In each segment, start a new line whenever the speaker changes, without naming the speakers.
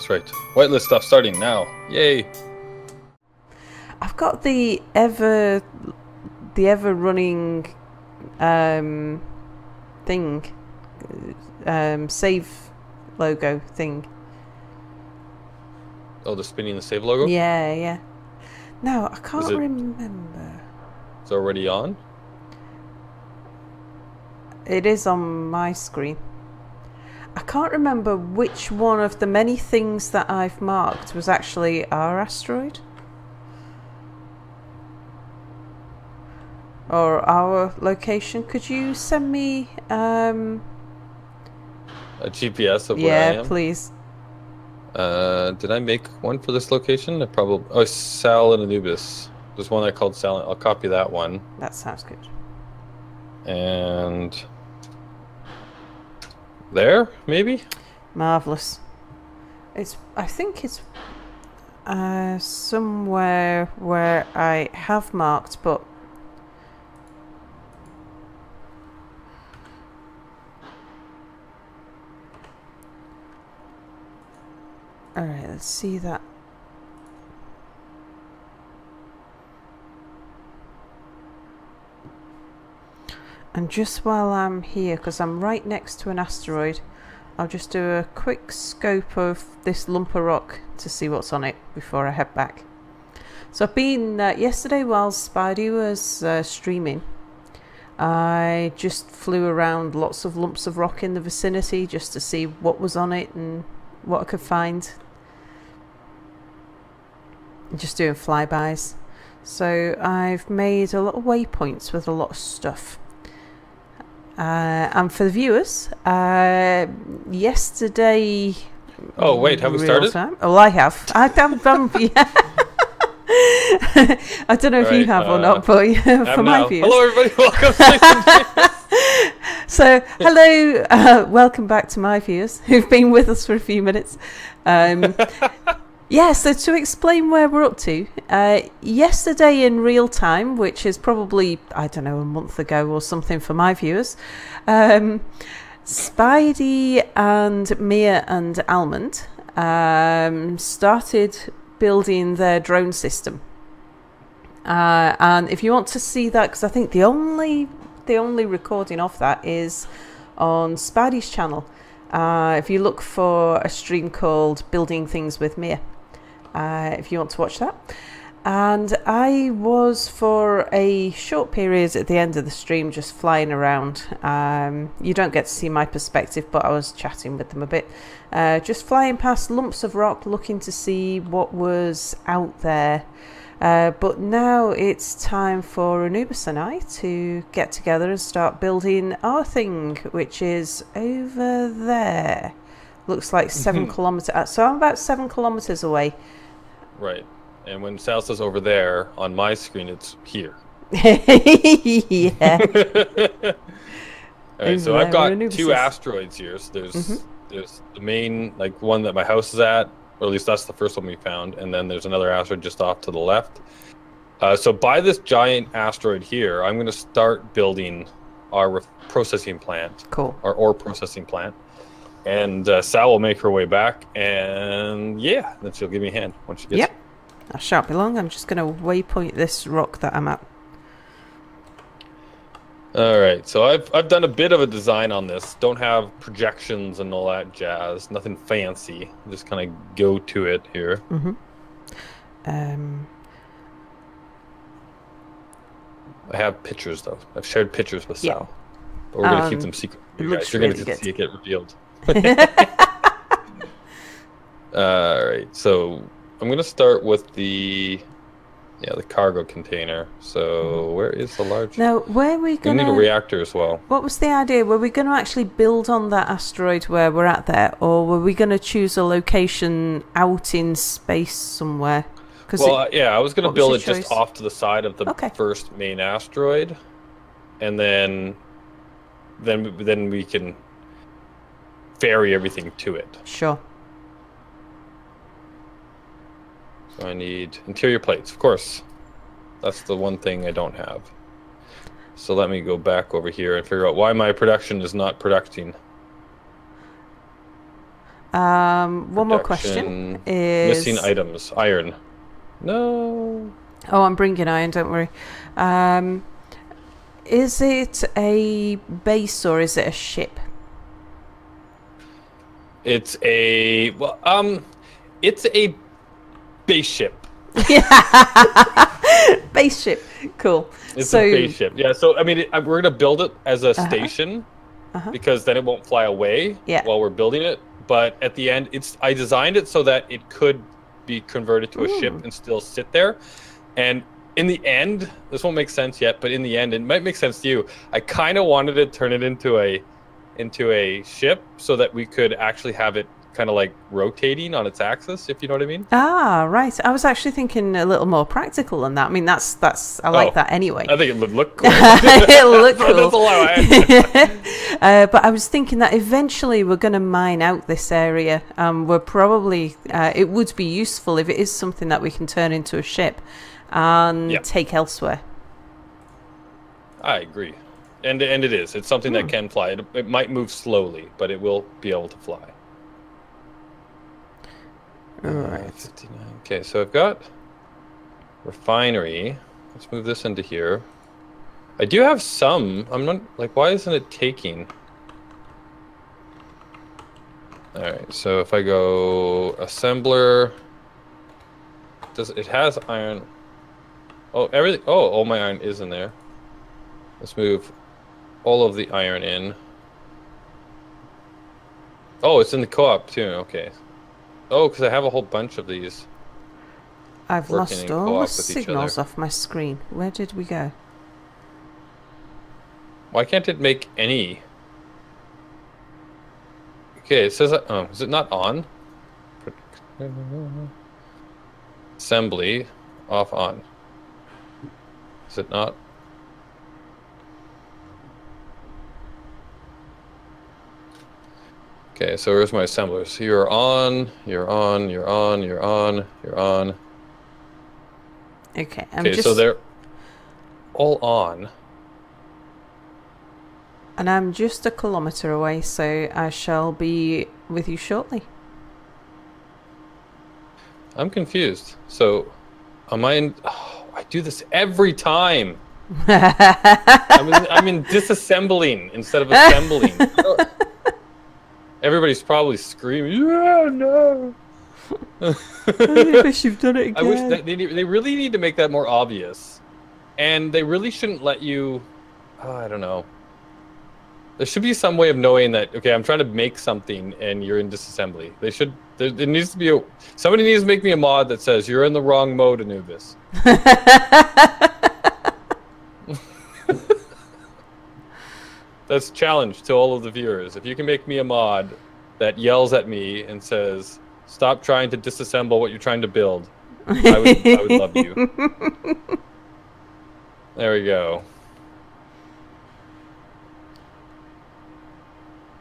That's right. Whitelist stuff starting now. Yay!
I've got the ever running thing, save logo thing.
Oh, the spinning the save logo?
Yeah, yeah. No, I can't remember.
It's already on?
It is on my screen. I can't remember which one of the many things that I've marked was actually our asteroid. Or our location. Could you send me
a GPS of where I am?
Yeah, please.
Did I make one for this location? I probably... Oh, Sal and Anubis. There's one I called Sal. I'll copy that one.
That sounds good.
And... there, maybe?
Marvellous. I think it's somewhere where I have marked, but... Alright, let's see that. And just while I'm here, because I'm right next to an asteroid, I'll just do a quick scope of this lump of rock to see what's on it before I head back. So I've been, yesterday while Spidey was streaming, I just flew around lots of lumps of rock in the vicinity just to see what was on it and what I could find. Just doing flybys. So I've made a lot of waypoints with a lot of stuff. And for the viewers, yesterday...
Oh, wait, have we started?
Oh, I have. I don't know if you have or not, but for my viewers.
Hello, everybody. Welcome to
So, hello. Welcome back to my viewers who've been with us for a few minutes. Yeah, so to explain where we're up to, yesterday in real time, which is probably, I don't know, a month ago or something for my viewers, Spidey and Mia and Almond started building their drone system. And if you want to see that, because I think the only recording of that is on Spidey's channel. If you look for a stream called Building Things with Mia. If you want to watch that. And I was for a short period at the end of the stream just flying around. You don't get to see my perspective, but I was chatting with them a bit. Just flying past lumps of rock looking to see what was out there. But now it's time for Anubiz and I to get together and start building our thing, which is over there. Looks like 7 kilometers. So I'm about 7 kilometers away.
Right. And when Sal says over there, on my screen, it's here.
Yeah.
All right, so I've got 2 asteroids here. So there's the main, like, one that my house is at, or at least that's the first one we found, and then there's another asteroid just off to the left. So by this giant asteroid here, I'm going to start building our processing plant.
Cool.
Our ore processing plant. And Sal will make her way back, and yeah, then she'll give me a hand once she gets
Yep. I shan't be long. I'm just going to waypoint this rock that I'm at.
All right, so I've done a bit of a design on this. Don't have projections and all that jazz. Nothing fancy. Just kind of go to it here.
I
have pictures though. I've shared pictures with Sal, but we're gonna keep them secret. You guys. You're gonna see it get revealed. All right, so I'm gonna start with the cargo container. So where is the large?
Now, where are we going to...
We need a reactor as well.
What was the idea? Were we going to actually build on that asteroid where we're at there, or were we going to choose a location out in space somewhere?
Well, I was going to build it just off to the side of the first main asteroid, and then we can ferry everything to it.
Sure.
So I need interior plates, of course. That's the one thing I don't have. So let me go back over here and figure out why my production is not producing.
One more question is...
Missing items. Iron. No.
Oh, I'm bringing iron, don't worry. Is it a base or is it a ship?
It's a... Well, it's a base ship.
Base ship. Cool.
It's a base ship. Yeah, so, I mean, we're going to build it as a station because then it won't fly away while we're building it. But at the end, I designed it so that it could be converted to a ship and still sit there. And in the end, this won't make sense yet, but in the end, it might make sense to you. I kind of wanted to turn it into a ship so that we could actually have it kind of like rotating on its axis, if you know what I mean.
Ah, right. I was actually thinking a little more practical than that. I mean, that's I like that anyway.
I think it would look cool.
It'll look cool.
That's all I
but I was thinking that eventually we're going to mine out this area. We're probably it would be useful if it is something that we can turn into a ship and take elsewhere.
I agree, and it is. It's something that can fly. It might move slowly, but it will be able to fly.
All right.
59. Okay, so I've got refinery. Let's move this into here. I do have some. I'm not like, why isn't it taking? All right, so if I go assembler, it has iron? Oh, everything. Oh, all my iron is in there. Let's move all of the iron in. Oh, it's in the co-op too. Okay. Oh, because I have a whole bunch of these.
I've lost all the signals off my screen. Where did we go?
Why can't it make any? Okay, it says, is it not on? Assembly, off, on. Is it not? Okay, so where's my assemblers? So you're on, you're on, you're on, you're on, you're on.
Okay,
so they're all on.
And I'm just 1 kilometer away, so I shall be with you shortly.
I'm confused. So, am I in... Oh, I do this every time. I'm in disassembling instead of assembling. Everybody's probably screaming, yeah, no.
I wish you've done it again.
I wish that they really need to make that more obvious. And they really shouldn't let you... Oh, I don't know. There should be some way of knowing that, okay, I'm trying to make something and you're in disassembly. They should... There needs to be somebody needs to make me a mod that says, you're in the wrong mode, Anubis. That's a challenge to all of the viewers. If you can make me a mod that yells at me and says, stop trying to disassemble what you're trying to build, I would love you. There we go.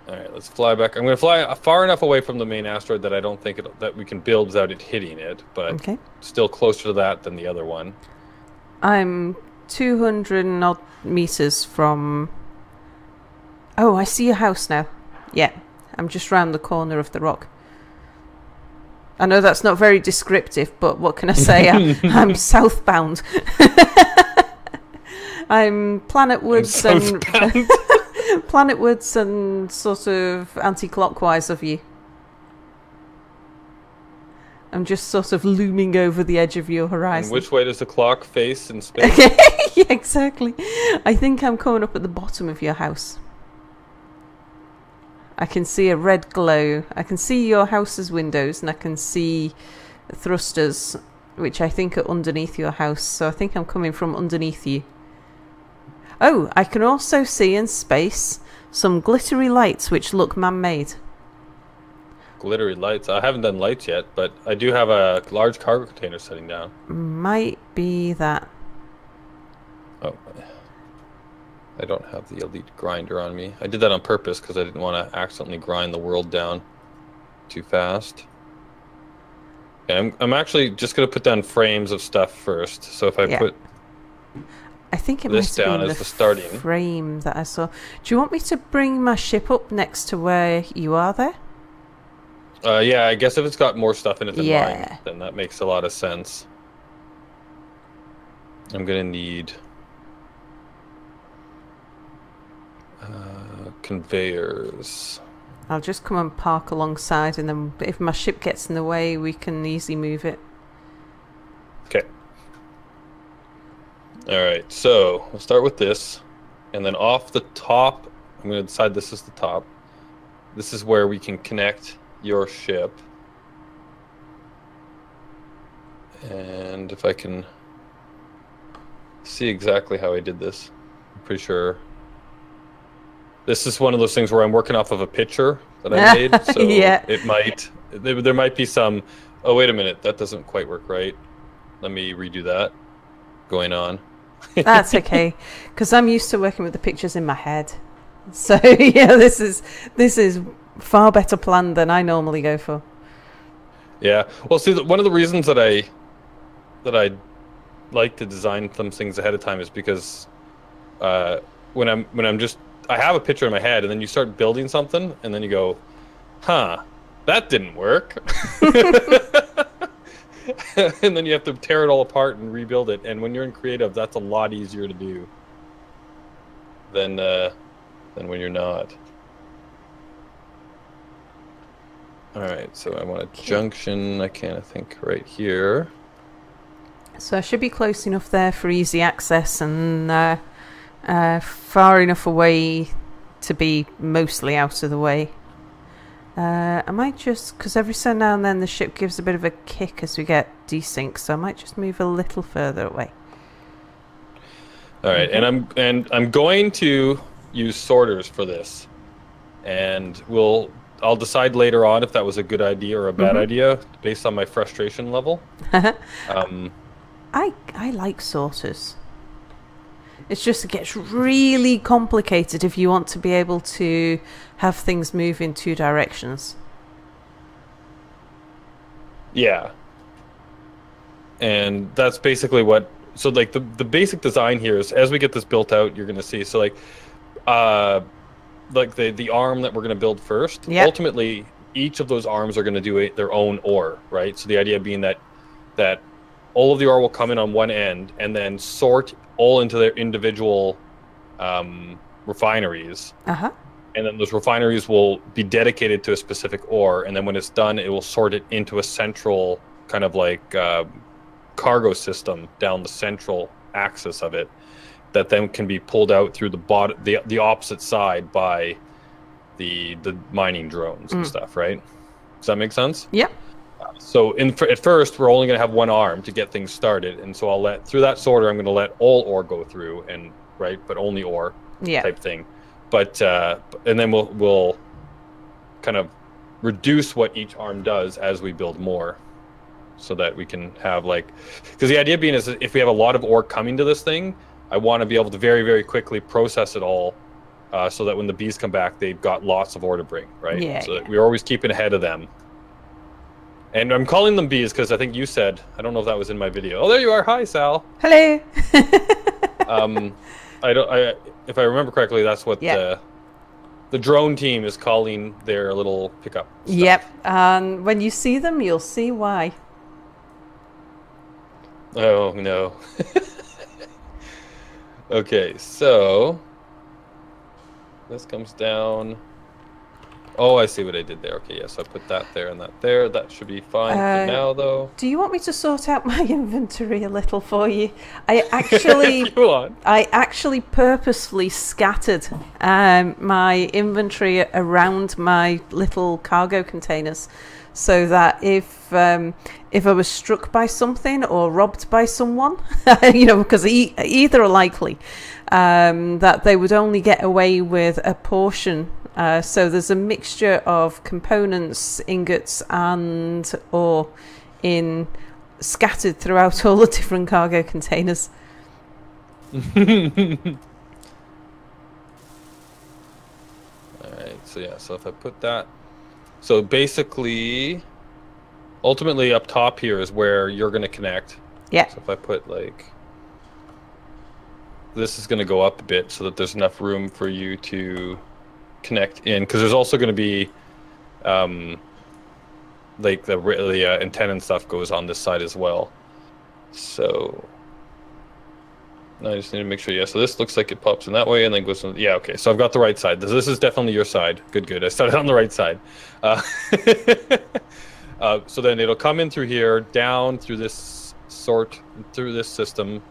Alright, let's fly back. I'm going to fly far enough away from the main asteroid that I don't think that we can build without it hitting it, but still closer to that than the other one.
I'm 200 and odd meters from... Oh, I see your house now. Yeah, I'm just round the corner of the rock. I know that's not very descriptive, but what can I say? I'm southbound. I'm planetwards and planetwards and sort of anti-clockwise of you. I'm just sort of looming over the edge of your horizon.
And which way does the clock face in space?
Yeah, exactly. I think I'm coming up at the bottom of your house. I can see a red glow. I can see your house's windows, and I can see thrusters, which I think are underneath your house. So I think I'm coming from underneath you. Oh, I can also see in space some glittery lights which look man-made.
Glittery lights? I haven't done lights yet, but I do have a large cargo container sitting down.
Might be that.
Oh, I don't have the elite grinder on me. I did that on purpose because I didn't want to accidentally grind the world down too fast. Okay, I'm actually just going to put down frames of stuff first. So if I put
I think it
this
might
down
be
as the starting
frame that I saw. Do you want me to bring my ship up next to where you are there?
Yeah, I guess if it's got more stuff in it than
Yeah.
mine, then that makes a lot of sense. I'm gonna need conveyors.
I'll just come and park alongside, and then if my ship gets in the way, we can easily move it.
Okay. Alright, so we'll start with this. And then off the top, I'm going to decide this is the top. This is where we can connect your ship. And if I can see exactly how I did this, I'm pretty sure. This is one of those things where I'm working off of a picture that I made. So
yeah.
There might be some, oh, wait a minute, that doesn't quite work right. Let me redo that going on.
That's okay, because I'm used to working with the pictures in my head. So yeah, this is far better planned than I normally go for. Yeah,
well, see, one of the reasons that I like to design some things ahead of time is because when I'm just, I have a picture in my head, and then you start building something, and then you go, huh, that didn't work. And then you have to tear it all apart and rebuild it. And when you're in creative, that's a lot easier to do than when you're not. All right, so I want a junction. I think right here.
So I should be close enough there for easy access, and far enough away to be mostly out of the way. I might just, because every so now and then the ship gives a bit of a kick as we get desync, so I might just move a little further away.
All right, okay. and I'm going to use sorters for this, and I'll decide later on if that was a good idea or a bad idea based on my frustration level.
I like sorters. It's just it gets really complicated if you want to be able to have things move in two directions.
Yeah. And that's basically what, so like the basic design here is, as we get this built out, you're going to see, so like the arm that we're going to build first, ultimately each of those arms are going to do their own ore, right? So the idea being that all of the ore will come in on one end and then sort all into their individual refineries. And then those refineries will be dedicated to a specific ore, and then when it's done, it will sort it into a central kind of like cargo system down the central axis of it, that then can be pulled out through the opposite side by the mining drones and stuff, right? Does that make sense?
Yep.
So at first, we're only going to have one arm to get things started, and so through that sorter, I'm going to let all ore go through, but only ore type thing. But and then we'll kind of reduce what each arm does as we build more, so that we can have because the idea being is that if we have a lot of ore coming to this thing, I want to be able to very, very quickly process it all, so that when the bees come back, they've got lots of ore to bring, right?
Yeah.
So that we're always keeping ahead of them. And I'm calling them bees because I think you said, I don't know if that was in my video. Oh, there you are. Hi, Sal.
Hello.
If I remember correctly, that's what the drone team is calling their little pickup stuff.
Yep. And when you see them, you'll see why.
Oh, no. Okay, so this comes down. Oh, I see what I did there. Okay, yes, I put that there and that there. That should be fine for now, though.
Do you want me to sort out my inventory a little for you? I actually purposefully scattered my inventory around my little cargo containers, so that if I was struck by something or robbed by someone, because either are likely, that they would only get away with a portion. So there's a mixture of components, ingots, and ore scattered throughout all the different cargo containers.
Alright, so if I put that, so basically, ultimately up top here is where you're going to connect.
Yeah.
So if I put this is going to go up a bit so that there's enough room for you to connect in, because there's also going to be like the antenna and stuff goes on this side as well. So I just need to make sure. Yeah, so this looks like it pops in that way and then goes in. Yeah, okay. So I've got the right side. This is definitely your side. Good. I started on the right side. So then it'll come in through here, down through this through this system,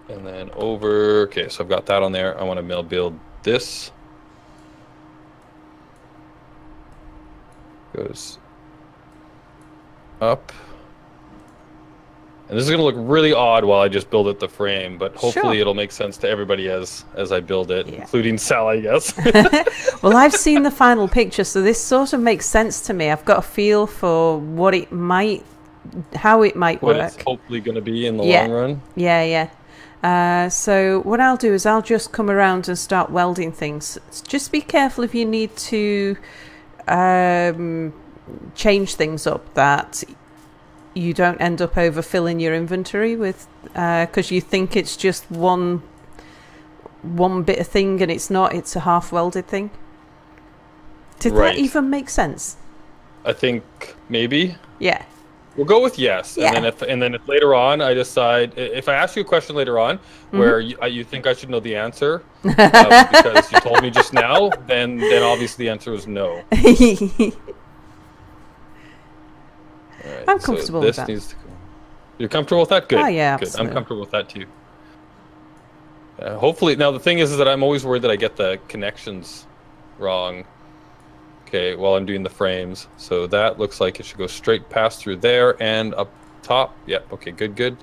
and then over. Okay, so I've got that on there. I want to build this. Goes up. And this is going to look really odd while I just build it the frame, but hopefully it'll make sense to everybody as I build it, including Sal, I guess.
Well, I've seen the final picture, so this sort of makes sense to me. I've got a feel for what it might, how it might work.
What it's hopefully going to be in the long run.
Yeah. So what I'll do is I'll just come around and start welding things. Just be careful if you need to change things up, that you don't end up overfilling your inventory with, because you think it's just one bit of thing and it's not. It's a half welded thing. Did that even make sense?
I think maybe.
Yeah.
We'll go with yes, and then if later on I decide, if I ask you a question later on where you think I should know the answer because you told me just now, then obviously the answer is no. Right,
I'm comfortable with that.
You're comfortable with that? Good.
Oh yeah,
good. I'm comfortable with that too. Hopefully, now the thing is that I'm always worried that I get the connections wrong. Okay, while I'm doing the frames, so that looks like it should go straight past through there and up top. Yep. Okay. Good.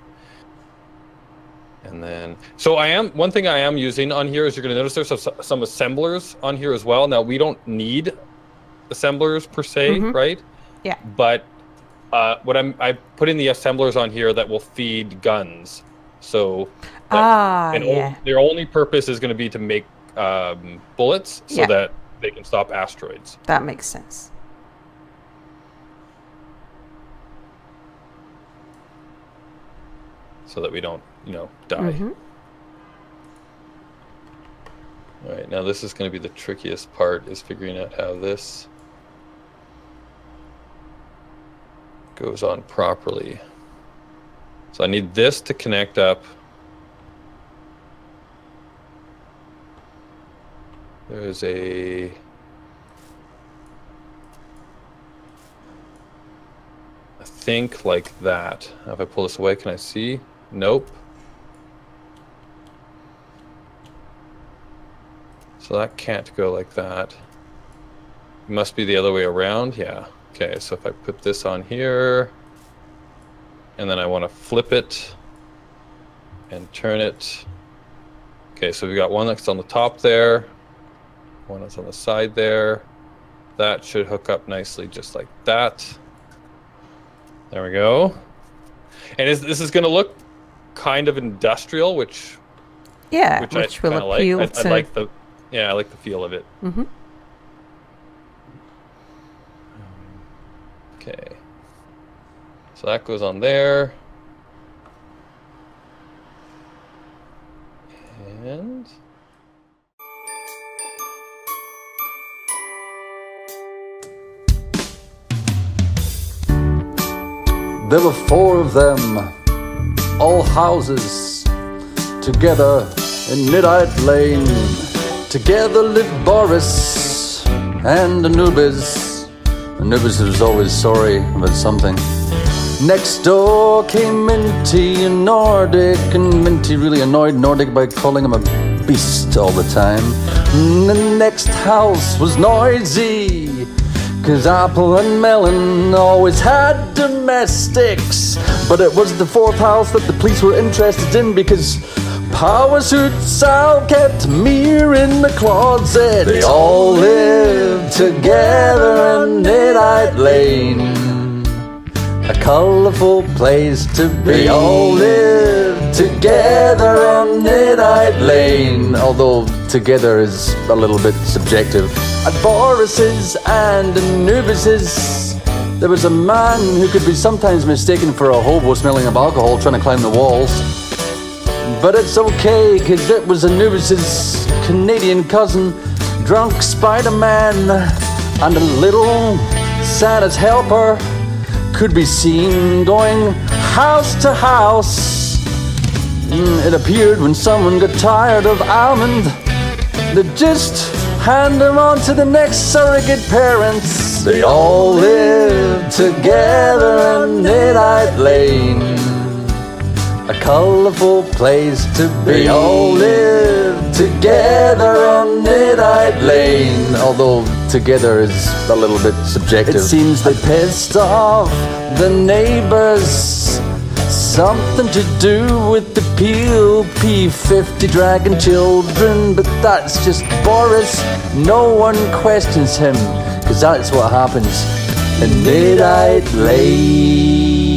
And then, so one thing I am using on here is you're going to notice there's some assemblers on here as well. Now we don't need assemblers per se, right? Yeah. But I put in the assemblers on here that will feed guns. So their only purpose is going to be to make bullets so that they can stop asteroids.
That makes sense.
So that we don't, die. All right, now this is going to be the trickiest part, is figuring out how this goes on properly. So I need this to connect up. There's I think like that. If I pull this away, can I see? Nope. So that can't go like that. It must be the other way around. Yeah. Okay, so if I put this on here, and then I want to flip it and turn it. Okay, so we got one that's on the top there, one that's on the side there. That should hook up nicely just like that. There we go. And this is going to look kind of industrial, which
will appeal
like. I like the feel of it. Okay, so that goes on there, and
there were 4 of them, all houses, together in Nidd Lane. Together lived Boris and Anubiz. Anubiz was always sorry about something. Next door came Minty and Nordic, and Minty really annoyed Nordic by calling him a beast all the time. And the next house was noisy, 'cause Apple and Melon always had domestics. But it was the 4th house that the police were interested in, because Power Suit Sal kept Mir in the closet. They all lived together in Nidd Lane, a colourful place to be. They all lived together in Nidd Lane, although together is a little bit subjective. At Boris's and Anubis's, there was a man who could be sometimes mistaken for a hobo smelling of alcohol trying to climb the walls. But it's okay, 'cause it was Anubis's Canadian cousin, drunk Spider-Man. and a little Santa's helper could be seen going house to house. It appeared when someone got tired of almond, they'd just hand them on to the next surrogate parents. They all lived together in Nidd Lane, a colourful place to be. They all lived together in Nidd Lane, although together is a little bit subjective. It seems they pissed off the neighbours, something to do with the Peel P50 dragon children, but that's just Boris. No one questions him, 'cause that's what happens in Nidd Lane.